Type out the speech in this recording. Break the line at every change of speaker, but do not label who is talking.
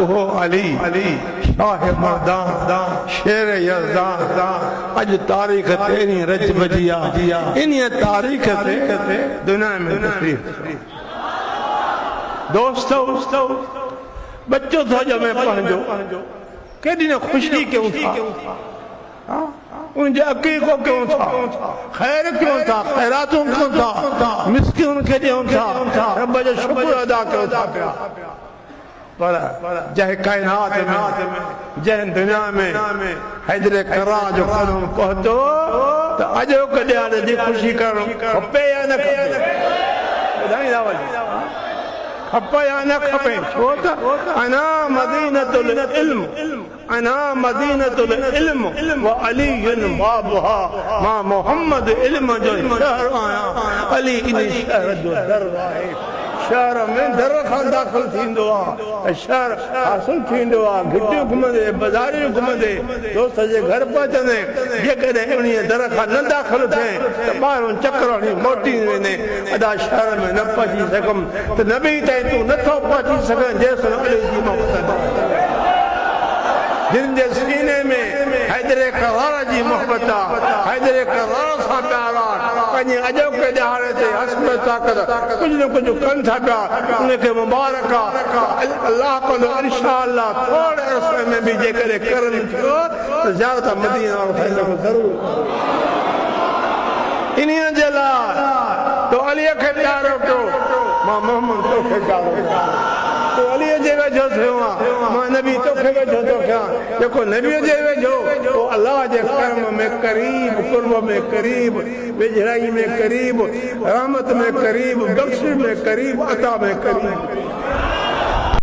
वो अली शाह मर्दान शेर यज़दान अज तारीख तेरी रच बजिया इन तारीख से दुनिया में तशरीफ। दोस्तों बच्चों था जब मैं पढ़ो केडी ने खुशी क्यों था उनके अकीको क्यों था खैर क्यों था खैरातों क्यों था मिस्किन के क्यों था रब जो शुक्र अदा क्यों था पर जय कायनात में जय दुनिया में हैदर करा जो कदम पहुंचो तो अजो कॾहिं जी खुशी करो खपे या न खपे ॿुधाईंदा वञो खपे या न खपे छो त अना मदीनतुल इल्म अना मदीनतुल इल्म व अली बाबुहा मां मोहम्मद इल्म जो शहर आया अली इन शहर जो दर आहे शहर में दर खां दाख़िल थींदो आहे शहर हासिल थींदो आहे घिटियूं घुमंदे बाज़ारियूं घुमंदे दोस्त जे घर पहुचंदे जेकॾहिं उन दर खां न दाख़िल थिए त ॿाहिरों चकर हणी मोटी वेंदे अदा शहर में न पहुची सघुमि त नबी ताईं तूं नथो पहुची सघे जेसिताईं अली जी मोहबत जिन जे सीने में हैदर करार जी मोहबत आहे हैदर करार सां प्यार आहे पंहिंजे अॼोके ॾिहाड़े ते हस्ब ताक़त कुझु न कुझु कनि था पिया उनखे मुबारक आहे अलाह कंदो इंशाअल्लाह थोरे अरसे में बि जेकॾहिं करनि थियो त ज़्यादा मदीना वारो ज़रूरु इन्हीअ जे लाइ तो अलीअ खे प्यारो कयो मां मोहम्मद तोखे प्यारो कयो तो अलीअ जे वेझो थियो आहे मां नबी तोखे वेझो थो कयां जेको नबीअ जे वेझो वो अल्लाह जे कर्म में करीब कुर्ब में करीब वेझराई में करीब रहमत में करीब बख्शिश में करीब अता में करीब